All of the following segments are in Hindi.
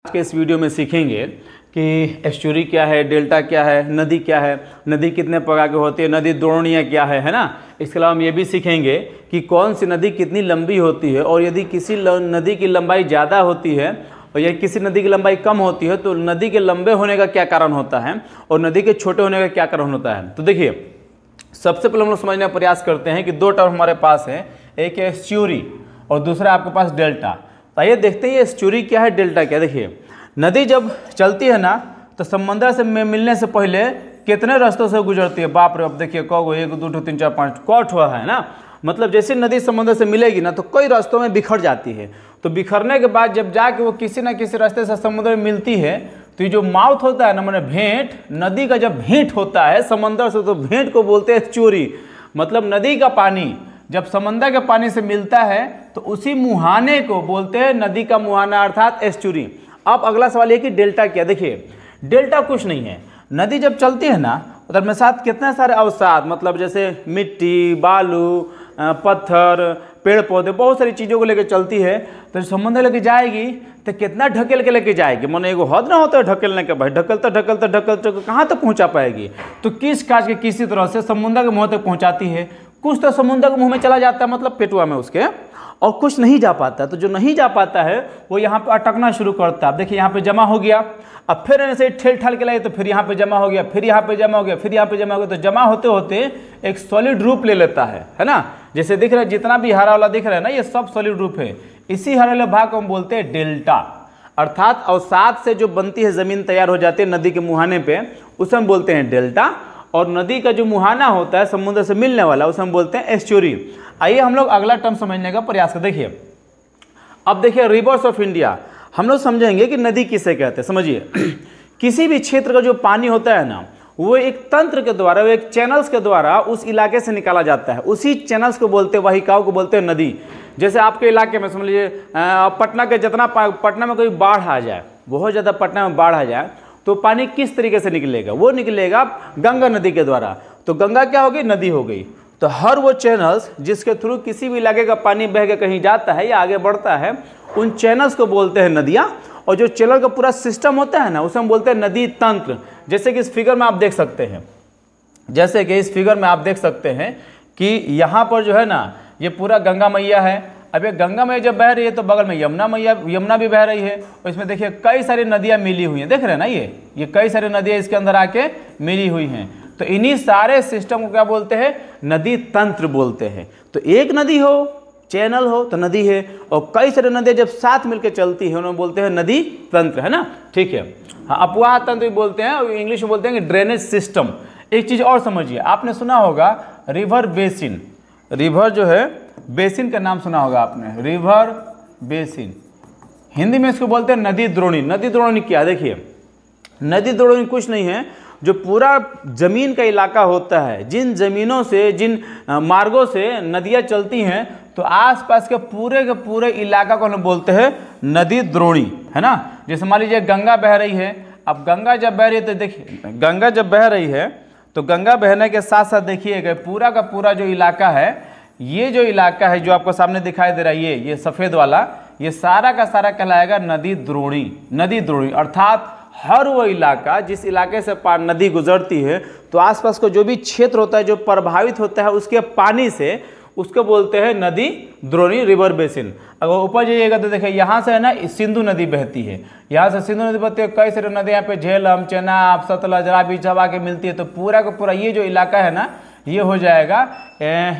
आज के इस वीडियो में सीखेंगे कि एस्चुरी क्या है, डेल्टा क्या है, नदी क्या है, नदी कितने प्रकार की होती है, नदी द्रोणियाँ क्या है ना। इसके अलावा हम ये भी सीखेंगे कि कौन सी नदी कितनी लंबी होती है और यदि किसी नदी की लंबाई ज़्यादा होती है और यदि किसी नदी की लंबाई कम होती है तो नदी के लंबे होने का क्या कारण होता है और नदी के छोटे होने का क्या कारण होता है। तो देखिए, सबसे पहले हम लोग समझने का प्रयास करते हैं कि दो टर्म हमारे पास है, एक है एस्चुरी और दूसरा आपके पास डेल्टा। तो आइए देखते हैं ये एस्चुरी क्या है, डेल्टा क्या है। देखिए, नदी जब चलती है ना तो समंदर से मिलने से पहले कितने रास्तों से गुजरती है। बाप रे, अब देखिए कौ 1 2 3 4 5 कौट हुआ है ना। मतलब जैसे नदी समंदर से मिलेगी ना तो कई रास्तों में बिखर जाती है। तो बिखरने के बाद जब जाके वो किसी ना किसी रास्ते से समुद्र में मिलती है तो ये जो माउथ होता है ना, मैंने भेंट, नदी का जब भेंट होता है समंदर से तो भेंट को बोलते हैं एस्चुरी। मतलब नदी का पानी जब समंदर के पानी से मिलता है तो उसी मुहाने को बोलते हैं नदी का मुहाना अर्थात एस्चुरी। अब अगला सवाल ये कि डेल्टा क्या। देखिए, डेल्टा कुछ नहीं है। नदी जब चलती है ना उधर में साथ कितने सारे अवसाद, मतलब जैसे मिट्टी, बालू, पत्थर, पेड़ पौधे, बहुत सारी चीज़ों को लेकर चलती है। तो समुद्र लेके जाएगी तो कितना ढकेल के लेके जाएगी। माने एगो हद ना होता है ढकेलने का, भाई ढकलते ढकलते ढकलते कहाँ तक पहुँचा पाएगी। तो किस काज के किसी तरह से समुद्र के मुँह तक पहुँचाती है। कुछ तो समुद्र के मुँह में चला जाता है, मतलब पेटुआ में उसके, और कुछ नहीं जा पाता। तो जो नहीं जा पाता है वो यहाँ पे अटकना शुरू करता है। अब देखिए, यहाँ पे जमा हो गया, अब फिर ऐसे ठेल ठाल के लाए तो फिर यहाँ पे जमा हो गया, फिर यहाँ पे जमा हो गया, फिर यहाँ पे जमा हो गया। तो जमा होते होते एक सॉलिड रूप ले लेता है ना। जैसे दिख रहा है, जितना भी हरा वाला दिख रहा है ना, ये सब सॉलिड रूप है। इसी हरे वाले भाग को हम बोलते हैं डेल्टा, अर्थात अवसाद से जो बनती है जमीन तैयार हो जाती है नदी के मुहाने पे, उसे हम बोलते हैं डेल्टा। और नदी का जो मुहाना होता है समुद्र से मिलने वाला, उसे हम बोलते हैं एस्चुरी। आइए हम लोग अगला टर्म समझने का प्रयास करें। देखिए, अब देखिए रिवर्स ऑफ इंडिया हम लोग समझेंगे कि नदी किसे कहते हैं। समझिए, किसी भी क्षेत्र का जो पानी होता है ना, वो एक तंत्र के द्वारा, वो एक चैनल्स के द्वारा उस इलाके से निकाला जाता है। उसी चैनल्स को बोलते हैं, वाहिकाओं को बोलते हैं नदी। जैसे आपके इलाके में समझ लीजिए पटना के जितना, पटना में कोई बाढ़ आ जाए, बहुत ज़्यादा पटना में बाढ़ आ जाए, तो पानी किस तरीके से निकलेगा, वो निकलेगा गंगा नदी के द्वारा। तो गंगा क्या हो गई, नदी हो गई। तो हर वो चैनल्स जिसके थ्रू किसी भी इलाके का पानी बह के कहीं जाता है या आगे बढ़ता है, उन चैनल्स को बोलते हैं नदियाँ। और जो चैनल का पूरा सिस्टम होता है ना, उसे हम बोलते हैं नदी तंत्र। जैसे कि इस फिगर में आप देख सकते हैं, जैसे कि इस फिगर में आप देख सकते हैं कि यहाँ पर जो है ना, ये पूरा गंगा मैया है। अब ये गंगा मैया जब बह रही है तो बगल में यमुना भी बह रही है। और इसमें देखिए कई सारी नदियाँ मिली हुई हैं, देख रहे हैं ना, ये कई सारी नदियाँ इसके अंदर आके मिली हुई हैं। तो इन्हीं सारे सिस्टम को क्या बोलते हैं, नदी तंत्र बोलते हैं। तो एक नदी हो, चैनल हो तो नदी है, और कई सारी नदियाँ जब साथ मिलकर चलती है उन्हें बोलते हैं नदी तंत्र, है ना। ठीक है, हाँ, अपवाह तंत्र भी बोलते हैं, और इंग्लिश में बोलते हैं कि ड्रेनेज सिस्टम। एक चीज़ और समझिए, आपने सुना होगा रिवर बेसिन। रिवर जो है बेसिन का नाम सुना होगा आपने, रिवर बेसिन। हिंदी में इसको बोलते हैं नदी द्रोणी। नदी द्रोणी क्या, देखिए, नदी द्रोणी कुछ नहीं है, जो पूरा जमीन का इलाका होता है, जिन जमीनों से, जिन मार्गों से नदियाँ चलती हैं, तो आसपास के पूरे इलाका को हम बोलते हैं नदी द्रोणी, है ना। जैसे मान लीजिए गंगा बह रही है। अब गंगा जब बह रही है तो देखिए, गंगा जब बह रही है तो गंगा बहने के साथ साथ देखिएगा पूरा का पूरा जो इलाका है, ये जो इलाका है जो आपको सामने दिखाई दे रहा है, ये सफ़ेद वाला, ये सारा का सारा कहलाएगा नदी द्रोणी। नदी द्रोणी अर्थात हर वो इलाका जिस इलाके से नदी गुजरती है, तो आसपास का जो भी क्षेत्र होता है जो प्रभावित होता है उसके पानी से, उसको बोलते हैं नदी द्रोणी, रिवर बेसिन। अगर ऊपर जाइएगा तो देखिए, यहाँ से है ना सिंधु नदी बहती है, यहाँ से सिंधु नदी बहती है। कई सारी नदियाँ यहाँ पे झेलम, चेनाब, सतलज, रावी, चबा के मिलती है। तो पूरा का पूरा ये जो इलाका है ना, ये हो जाएगा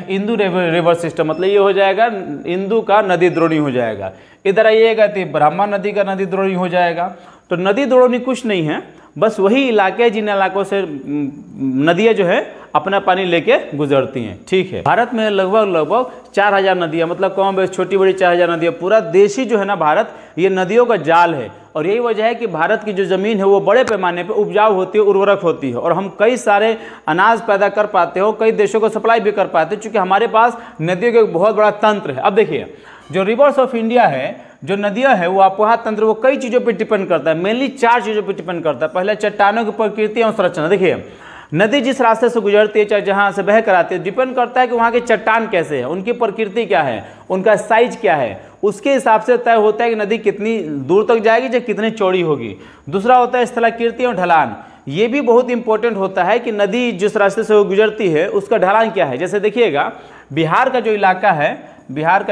इंदु रिवर सिस्टम, मतलब ये हो जाएगा इंदु का नदी द्रोणी हो जाएगा। इधर आइएगा तो ब्रह्मा नदी का नदी द्रोणी हो जाएगा। तो नदी द्रोणी कुछ नहीं है, बस वही इलाके जिन इलाकों से नदियाँ जो है अपना पानी लेके गुजरती हैं। ठीक है, भारत में लगभग 4000 नदियाँ, मतलब कम बेश छोटी बड़ी 4000 नदियाँ। पूरा देश ही जो है ना भारत, ये नदियों का जाल है। और यही वजह है कि भारत की जो ज़मीन है वो बड़े पैमाने पे उपजाऊ होती है, उर्वरक होती है, और हम कई सारे अनाज पैदा कर पाते हो, कई देशों को सप्लाई भी कर पाते हैं, चूँकि हमारे पास नदियों का एक बहुत बड़ा तंत्र है। अब देखिए, जो रिवर्स ऑफ इंडिया है, जो नदियाँ है, वो अपवाह तंत्र, वो कई चीज़ों पर डिपेंड करता है। मेनली 4 चीज़ों पर डिपेंड करता है। पहले चट्टानों की प्रकृति और संरचना। देखिए, नदी जिस रास्ते से गुजरती है, चाहे जहाँ से बह कर आती है, डिपेंड करता है कि वहाँ की चट्टान कैसे है, उनकी प्रकृति क्या है, उनका साइज क्या है, उसके हिसाब से तय होता है कि नदी कितनी दूर तक जाएगी, चाहे कितनी चौड़ी होगी। दूसरा होता है स्थलाकृति और ढलान। ये भी बहुत इंपॉर्टेंट होता है कि नदी जिस रास्ते से वो गुजरती है उसका ढलान क्या है। जैसे देखिएगा बिहार का जो इलाका है, बिहार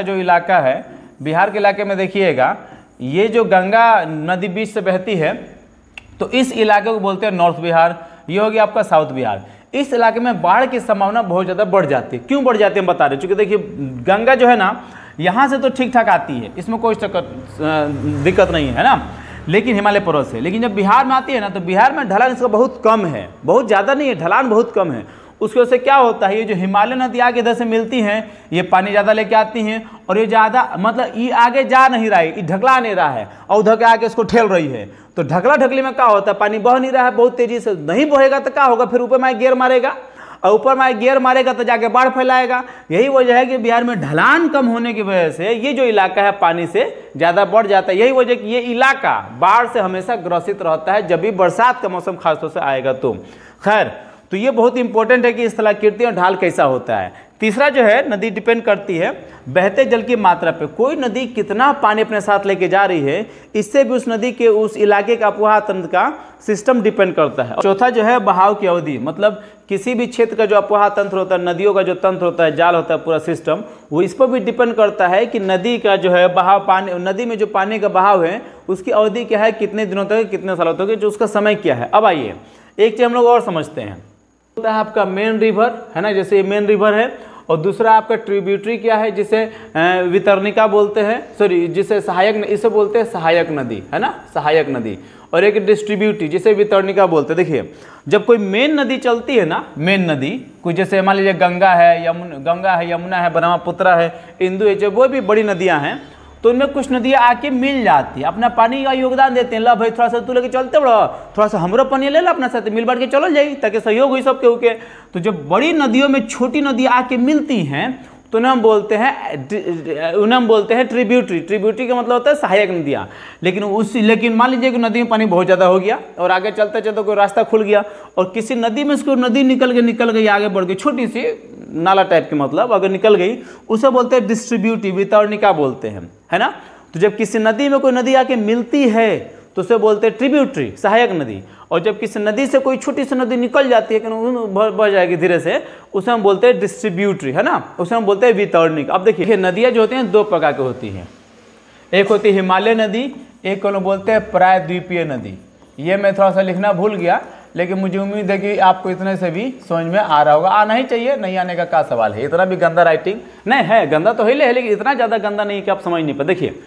के इलाके में देखिएगा ये जो गंगा नदी बीच से बहती है, तो इस इलाके को बोलते हैं नॉर्थ बिहार, ये हो गया आपका साउथ बिहार। इस इलाके में बाढ़ की संभावना बहुत ज़्यादा बढ़ जाती है। क्यों बढ़ जाती है हम बता रहे हैं, क्योंकि देखिए गंगा जो है ना यहाँ से तो ठीक ठाक आती है, इसमें कोई दिक्कत नहीं है ना, लेकिन हिमालय पर्वत से। लेकिन जब बिहार में आती है ना, तो बिहार में ढलान इसका बहुत कम है, बहुत ज़्यादा नहीं है, ढलान बहुत कम है। उसकी वजह से क्या होता है, ये जो हिमालय नदी आगे इधर से मिलती हैं, ये पानी ज़्यादा लेके आती हैं, और ये ज़्यादा मतलब ये आगे जा नहीं रहा है, ये ढकला नहीं रहा है, और उधर के आगे इसको ठेल रही है। तो ढकला ढकली में क्या होता है, पानी बह नहीं रहा है, बहुत तेजी से नहीं बहेगा तो क्या होगा, फिर ऊपर में गियर मारेगा, और ऊपर में गियर मारेगा तो जाके बाढ़ फैलाएगा। यही वजह है कि बिहार में ढलान कम होने की वजह से ये जो इलाका है पानी से ज़्यादा बढ़ जाता है। यही वजह कि ये इलाका बाढ़ से हमेशा ग्रसित रहता है जब भी बरसात का मौसम खासतौर से आएगा तो। खैर, तो ये बहुत इंपॉर्टेंट है कि स्थलाकृति और ढाल कैसा होता है। तीसरा जो है, नदी डिपेंड करती है बहते जल की मात्रा पे। कोई नदी कितना पानी अपने साथ लेके जा रही है, इससे भी उस नदी के उस इलाके का अपुहा तंत्र का सिस्टम डिपेंड करता है। चौथा जो है बहाव की अवधि, मतलब किसी भी क्षेत्र का जो अपुहा तंत्र होता है, नदियों का जो तंत्र होता है, जाल होता है, पूरा सिस्टम, वो इस पर भी डिपेंड करता है कि नदी का जो है बहाव, पानी नदी में जो पानी का बहाव है उसकी अवधि क्या है, कितने दिनों तक, कितने सालों तक, जो उसका समय क्या है। अब आइए एक चीज़ हम लोग और समझते हैं, होता है आपका मेन रिवर है ना, जैसे ये मेन रिवर है, और दूसरा आपका ट्रिब्यूटरी क्या है, जिसे वितरणिका बोलते हैं, सॉरी जिसे सहायक, इसे बोलते हैं सहायक नदी है ना, सहायक नदी। और एक डिस्ट्रीब्यूटरी जिसे वितरणिका बोलते हैं। देखिए जब कोई मेन नदी चलती है ना, मेन नदी कोई, जैसे मान लीजिए गंगा है, यमुना है, ब्रह्मपुत्र है, इंदु है, जब वो भी बड़ी नदियाँ हैं, तो उनमें कुछ नदियाँ आके मिल जाती है, अपना पानी का योगदान देते हैं। ला भाई थोड़ा सा तू लेके चलते बड़ा, थोड़ा सा हमरो पानी ले ला अपना साथ, मिल बांट के चलो जाई, ताकि सहयोग हुई सबके उके। तो जब बड़ी नदियों में छोटी नदियाँ आके मिलती हैं तो उन्हें हम बोलते हैं ट्रिब्यूटरी। ट्रिब्यूटरी का मतलब होता है सहायक नदियाँ। लेकिन मान लीजिए कि नदी में पानी बहुत ज़्यादा हो गया और आगे चलते चलते कोई रास्ता खुल गया और किसी नदी में उसको नदी निकल गई आगे बढ़ गई, छोटी सी नाला टाइप की, मतलब अगर निकल गई, उसे बोलते हैं डिस्ट्रीब्यूटरी, वितरणिका बोलते हैं, है ना। तो जब किसी नदी में कोई नदी आके मिलती है तो उसे बोलते हैं ट्रिब्यूटरी, सहायक नदी। और जब किसी नदी से कोई छोटी सी नदी निकल जाती है, बढ़ जाएगी धीरे से, उसे हम बोलते हैं डिस्ट्रीब्यूटरी, है ना, उसे हम बोलते हैं वितरणिक। अब देखिए नदियाँ जो होती हैं दो प्रकार की होती हैं, एक होती है हिमालय नदी, एक को बोलते हैं प्रायद्वीपीय नदी। ये मैं थोड़ा सा लिखना भूल गया, लेकिन मुझे उम्मीद है कि आपको इतने से भी समझ में आ रहा होगा। आना ही चाहिए, नहीं आने का क्या सवाल है, इतना भी गंदा राइटिंग नहीं है, गंदा तो है लेकिन इतना ज़्यादा गंदा नहीं कि आप समझ नहीं पाए। देखिए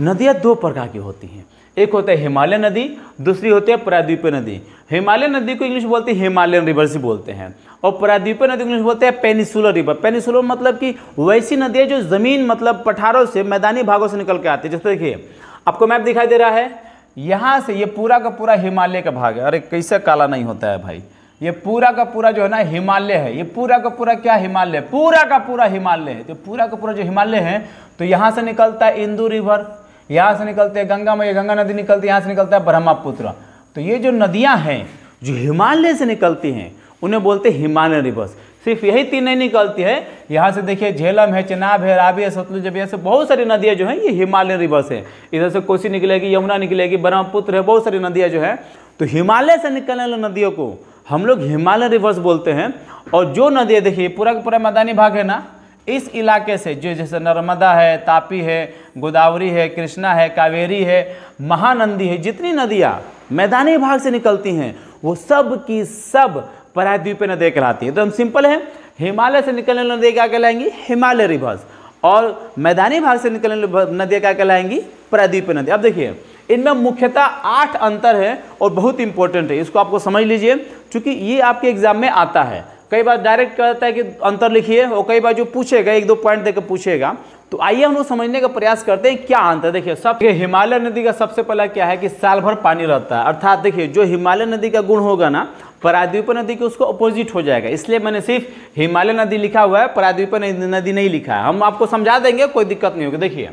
नदियाँ दो प्रकार की होती हैं, एक होता है हिमालय नदी, दूसरी होती है प्रायद्वीपीय नदी। हिमालय नदी को इंग्लिश बोलते हैं हिमालयन रिवर्स ही बोलते हैं, और प्रायद्वीपीय नदी को इंग्लिश बोलते हैं पेनिसुलर रिवर। पेनिसुलर मतलब कि वैसी नदियाँ जो ज़मीन मतलब पठारों से, मैदानी भागों से निकल के आती है। जैसे देखिए आपको मैप दिखाई दे रहा है, यहाँ से ये पूरा का पूरा हिमालय का भाग है। अरे कैसे काला नहीं होता है भाई, ये पूरा का पूरा जो है ना हिमालय है, ये पूरा का पूरा क्या हिमालय, पूरा का पूरा हिमालय है। तो पूरा का पूरा जो हिमालय है, तो यहाँ से निकलता है इंदु रिवर, यहाँ से निकलते हैं गंगा मैया, गंगा नदी निकलती है, यहाँ से निकलता है ब्रह्मपुत्र। तो ये जो नदियाँ हैं जो हिमालय से निकलती हैं उन्हें बोलते हैं हिमालयन रिवर्स। सिर्फ यही तीन नहीं निकलती है, यहाँ से देखिए झेलम है, चेनाब है, रावी है, सतलुज है, ऐसे बहुत सारी नदियाँ जो हैं ये हिमालयन रिवर्स है। इधर से कोसी निकलेगी, यमुना निकलेगी, ब्रह्मपुत्र है, बहुत सारी नदियाँ जो है। तो हिमालय से निकलने वाली नदियों को हम लोग हिमालयन रिवर्स बोलते हैं। और जो नदियाँ देखिए पूरा का पूरा मैदानी भाग है ना, इस इलाके से जो जैसे नर्मदा है, तापी है, गोदावरी है, कृष्णा है, कावेरी है, महानंदी है, जितनी नदियाँ मैदानी भाग से निकलती हैं वो सब की सब प्रायद्वीपीय नदियाँ कहलाती है। तो हम सिंपल है, हिमालय से निकलने वाली नदियाँ क्या कहलाएंगी, हिमालय रिवर्स, और मैदानी भाग से निकलने वाली नदियाँ क्या कहलाएंगी, प्रायद्वीपीय नदी। अब देखिए इनमें मुख्यतः 8 अंतर है और बहुत इंपॉर्टेंट है, इसको आपको समझ लीजिए, क्योंकि ये आपके एग्जाम में आता है। कई बार डायरेक्ट कहता है कि अंतर लिखिए, और कई बार जो पूछेगा 1-2 पॉइंट देकर पूछेगा। तो आइए हम लोग समझने का प्रयास करते हैं क्या अंतर। देखिए हिमालय नदी का सबसे पहला क्या है कि साल भर पानी रहता है, अर्थात देखिए जो हिमालय नदी का गुण होगा ना, प्रायद्वीपीय नदी के उसको अपोजिट हो जाएगा। इसलिए मैंने सिर्फ हिमालय नदी लिखा हुआ है, प्रायद्वीपीय नदी नहीं लिखा है। हम आपको समझा देंगे, कोई दिक्कत नहीं होगी। देखिए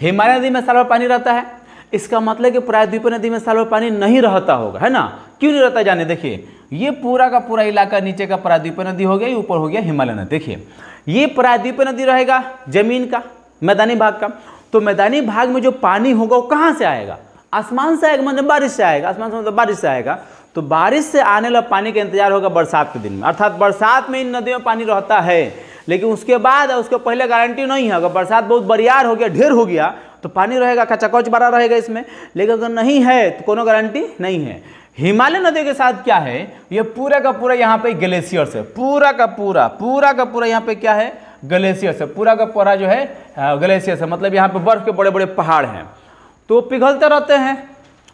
हिमालय नदी में साल भर पानी रहता है, इसका मतलब कि प्रायद्वीपीय नदी में साल भर पानी नहीं रहता होगा, है ना। क्यों नहीं रहता जाने, देखिए ये पूरा का पूरा इलाका नीचे का प्रायद्वीपीय नदी हो गया, ये ऊपर हो गया हिमालय नदी। देखिए ये प्रायद्वीपीय नदी रहेगा जमीन का, मैदानी भाग का। तो मैदानी भाग में जो पानी होगा वो कहाँ से आएगा? आसमान से आएगा, मतलब बारिश से आएगा। आसमान से मतलब बारिश से आएगा। तो बारिश से आने वाला पानी का इंतजार होगा बरसात के दिन में, अर्थात बरसात में इन नदियों में पानी रहता है, लेकिन उसके बाद उसके पहले गारंटी नहीं है। अगर बरसात बहुत बरियार हो गया, ढेर हो गया, तो पानी रहेगा, कचाकच भरा रहेगा इसमें, लेकिन अगर नहीं है तो कोनो गारंटी नहीं है। हिमालय नदी के साथ क्या है, ये पूरा का पूरा यहाँ पे ग्लेशियर्स है, पूरा का पूरा यहाँ पे क्या है, ग्लेशियर्स है, पूरा का पूरा जो है ग्लेशियर्स है, मतलब यहाँ पे बर्फ के बड़े बड़े पहाड़ हैं, तो पिघलते रहते हैं,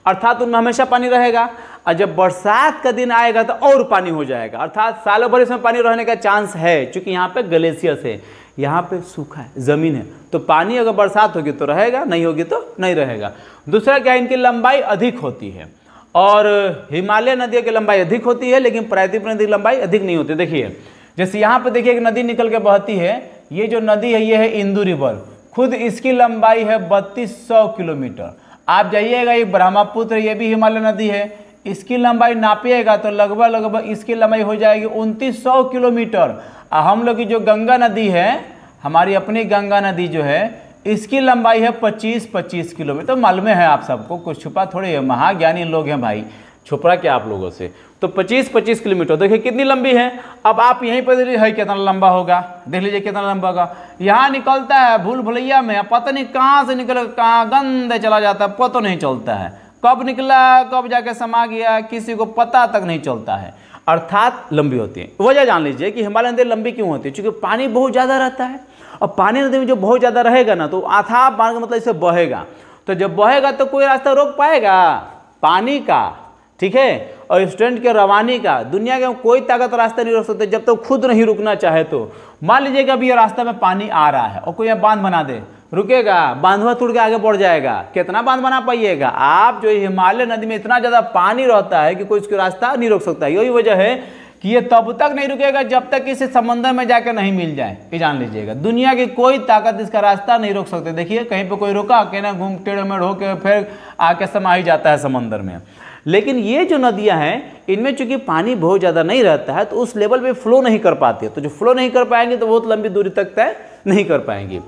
अर्थात उनमें हमेशा पानी रहेगा। और जब बरसात का दिन आएगा तो और पानी हो जाएगा, अर्थात सालों भर इसमें पानी रहने का चांस है, क्योंकि यहाँ पे ग्लेशियर्स है, यहाँ पे सूखा है, ज़मीन है, तो पानी अगर बरसात होगी तो रहेगा, नहीं होगी तो नहीं रहेगा। दूसरा क्या है, इनकी लंबाई अधिक होती है, और हिमालय नदियों की लंबाई अधिक होती है, लेकिन प्रायद्वीपीय नदी की लंबाई अधिक नहीं होती। देखिए जैसे यहाँ पे देखिए एक नदी निकल के बहती है, ये जो नदी है ये है इंदु रिवर, खुद इसकी लंबाई है 3200 किलोमीटर। आप जाइएगा ये ब्रह्मपुत्र, ये भी हिमालय नदी है, इसकी लंबाई नापिएगा तो लगभग इसकी लंबाई हो जाएगी 2900 किलोमीटर। हम लोग की जो गंगा नदी है, हमारी अपनी गंगा नदी जो है, इसकी लंबाई है 25 किलोमीटर। तो मालूम है आप सबको, कुछ छुपा थोड़ी है, महाज्ञानी लोग हैं भाई, छुपा क्या आप लोगों से। तो 25 किलोमीटर देखिए कितनी लंबी है। अब आप यहीं पर देख लीजिए कितना लंबा होगा, देख लीजिए कितना लंबा होगा। यहाँ निकलता है भूल भुलैया में, पता नहीं कहाँ से निकल कहाँ गंदे चला जाता है, पता नहीं चलता है, कब निकला कब जाके समा गया, किसी को पता तक नहीं चलता है, अर्थात लंबी होती है। वजह जान लीजिए कि हिमालय नदी लंबी क्यों होती है, क्योंकि पानी बहुत ज़्यादा रहता है, और पानी नदी में जो बहुत ज़्यादा रहेगा ना, तो अथाह मार्ग मतलब इसे बहेगा, तो जब बहेगा तो कोई रास्ता रोक पाएगा पानी का, ठीक है, और स्टूडेंट के रवानी का, दुनिया के कोई ताकत रास्ता नहीं रोक सकते जब तक तो खुद नहीं रुकना चाहे। तो मान लीजिए कि अभी ये रास्ता में पानी आ रहा है और कोई यहाँ बांध बना दे, रुकेगा, बांधवा टूट के आगे बढ़ जाएगा, कितना बांध बना पाइएगा आप। जो हिमालय नदी में इतना ज़्यादा पानी रहता है कि कोई इसका रास्ता नहीं रोक सकता। यही वजह है कि ये तब तक नहीं रुकेगा जब तक इसे समंदर में जाकर नहीं मिल जाए, ये जान लीजिएगा। दुनिया की कोई ताकत इसका रास्ता नहीं रोक सकते। देखिए कहीं पे कोई रुका के ना घूम टेढ़ मेढ़ होकर फिर आके समा ही जाता है समंदर में। लेकिन ये जो नदियां हैं, इनमें चूंकि पानी बहुत ज़्यादा नहीं रहता है, तो उस लेवल पे फ्लो नहीं कर पाती है, तो जो फ्लो नहीं कर पाएंगे तो बहुत लंबी दूरी तक तय नहीं कर पाएंगी।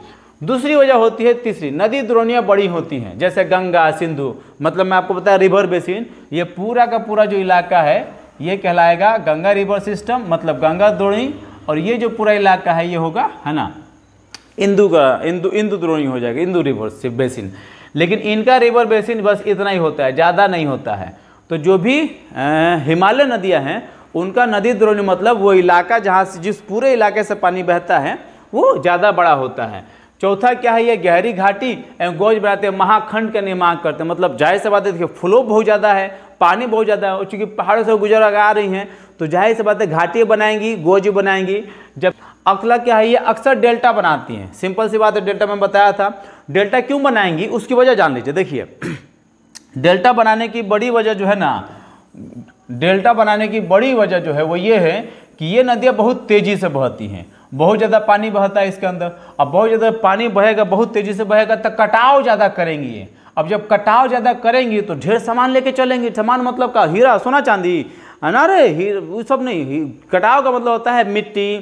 दूसरी वजह होती है तीसरी, नदी द्रोणियाँ बड़ी होती हैं, जैसे गंगा सिंधु, मतलब मैं आपको बताया रिवर बेसिन, ये पूरा का पूरा जो इलाका है ये कहलाएगा गंगा रिवर सिस्टम, मतलब गंगा द्रोणी, और ये जो पूरा इलाका है ये होगा, है ना, इंदु द्रोणी हो जाएगा, इंदु रिवर बेसिन। लेकिन इनका रिवर बेसिन बस इतना ही होता है, ज़्यादा नहीं होता है। तो जो भी हिमालय नदियाँ हैं उनका नदी द्रोणी मतलब वो इलाका जहाँ से जिस पूरे इलाके से पानी बहता है वो ज़्यादा बड़ा होता है। चौथा क्या है, ये गहरी घाटी एवं गोज बनाते हैं, महाखंड का निर्माण करते हैं, मतलब जाहिर सी बात है, देखिए फ्लो बहुत ज़्यादा है, पानी बहुत ज़्यादा है, और चूँकि पहाड़ों से गुजर आ रही हैं तो जाहिर सी बात है घाटी बनाएंगी, गोज बनाएंगी। जब अगला क्या है, ये अक्सर डेल्टा बनाती हैं, सिंपल सी बात है, डेल्टा में बताया था। डेल्टा क्यों बनाएंगी उसकी वजह जान लीजिए। देखिए डेल्टा बनाने की बड़ी वजह जो है ना, डेल्टा बनाने की बड़ी वजह जो है वो ये है कि ये नदियाँ बहुत तेज़ी से बहती हैं, बहुत ज़्यादा पानी बहता है इसके अंदर। अब बहुत ज़्यादा पानी बहेगा, बहुत तेज़ी से बहेगा, तो कटाव ज़्यादा करेंगी ये। अब जब कटाव ज़्यादा करेंगी तो ढेर सामान लेके चलेंगे। सामान मतलब का, हीरा सोना चांदी है ना, रे वो सब नहीं। कटाव का मतलब होता है मिट्टी,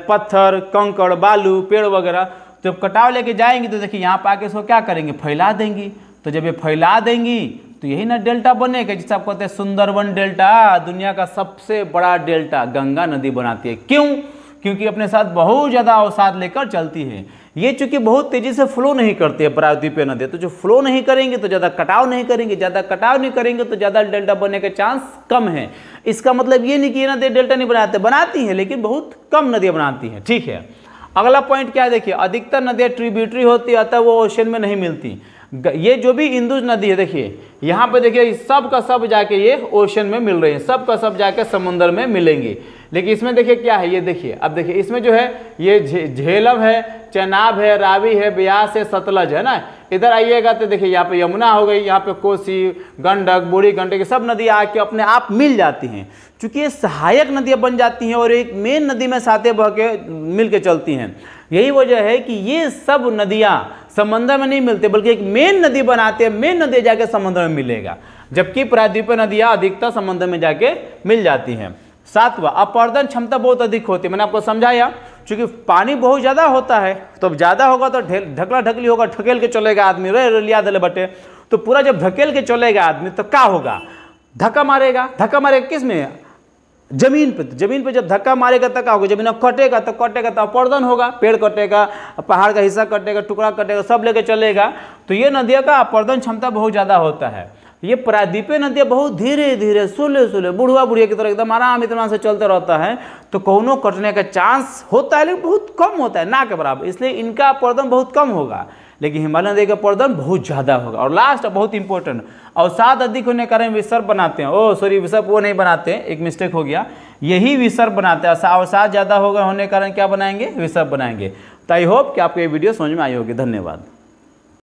पत्थर, कंकड़, बालू, पेड़ वगैरह। जब कटाव लेके जाएंगी तो देखिए यहाँ पर आके इसको क्या करेंगे, फैला देंगी। तो जब ये फैला देंगी तो यही ना डेल्टा बनेगा, जिसे आप कहते हैं सुंदरवन डेल्टा। दुनिया का सबसे बड़ा डेल्टा गंगा नदी बनाती है। क्यों? क्योंकि अपने साथ बहुत ज़्यादा अवसाद लेकर चलती है। ये चूंकि बहुत तेज़ी से फ्लो नहीं करती है प्रायद्वीपीय नदी, तो जो फ्लो नहीं करेंगे तो ज़्यादा कटाव नहीं करेंगे, ज़्यादा कटाव नहीं करेंगे तो ज़्यादा डेल्टा बनने के चांस कम है। इसका मतलब ये नहीं कि ये नदी डेल्टा नहीं बनाती है, लेकिन बहुत कम नदियाँ बनाती हैं, ठीक है। अगला पॉइंट क्या है, देखिए अधिकतर नदियाँ ट्रिब्यूटरी होती है, अतः वो ओशन में नहीं मिलती। ये जो भी इंदु नदी है, देखिए यहाँ पे देखिए सब का सब जाके ये ओशन में मिल रही है, सब का सब जाके समुद्र में मिलेंगी। लेकिन इसमें देखिए क्या है, ये देखिए, अब देखिए इसमें जो है ये झेलम है, चनाब है, रावी है, ब्यास है, सतलज है ना। इधर आइएगा तो देखिए यहाँ पे यमुना हो गई, यहाँ पे कोसी, गंडक, बूढ़ी गंडक, सब नदियाँ आके अपने आप मिल जाती हैं। चूँकि ये सहायक नदियाँ बन जाती हैं और एक मेन नदी में साथे बह के मिल के चलती हैं। यही वजह है कि ये सब नदियाँ समंदर में नहीं मिलते, बल्कि एक मेन नदी बनाते हैं, मेन नदी जाके समंदर में मिलेगा। जबकि प्रायद्वीपीय नदियाँ अधिकतर समुद्र में जाके मिल जाती हैं। 7वां, अपरदन क्षमता बहुत अधिक होती है। मैंने आपको समझाया, चूंकि पानी बहुत ज़्यादा होता है तो अब ज़्यादा होगा तो ढकला ढकली होगा, ढकेल के चलेगा आदमी, रे लिया दले बटे, तो पूरा जब ढकेल के चलेगा आदमी तो क्या होगा, धक्का मारेगा किस में, जमीन पे। जमीन पे जब धक्का मारेगा तो क्या होगा, जमीन कटेगा तो अपरदन होगा, पेड़ कटेगा, पहाड़ का हिस्सा कटेगा, टुकड़ा कटेगा, सब लेके चलेगा। तो ये नदियों का अपरदन क्षमता बहुत ज़्यादा होता है। ये प्रायद्वीपीय नदियाँ बहुत धीरे धीरे सुले बुढ़वा बुढ़िया की तरह एकदम आराम इतना से चलते रहता है, तो कौनों कटने का चांस होता है लेकिन बहुत कम होता है, ना के बराबर, इसलिए इनका अपरदन बहुत कम होगा। लेकिन हिमालय नदी का अपरदन बहुत ज़्यादा होगा। और लास्ट बहुत इंपॉर्टेंट, अवसाद अधिक होने के कारण विसर्प बनाते हैं। विसर्प वो नहीं बनाते हैं, एक मिस्टेक हो गया, यही विसर्प बनाते हैं। अवसाद ज़्यादा होने के कारण क्या बनाएंगे, विसर्प बनाएंगे। तो आई होप कि आपको ये वीडियो समझ में आई होगी। धन्यवाद।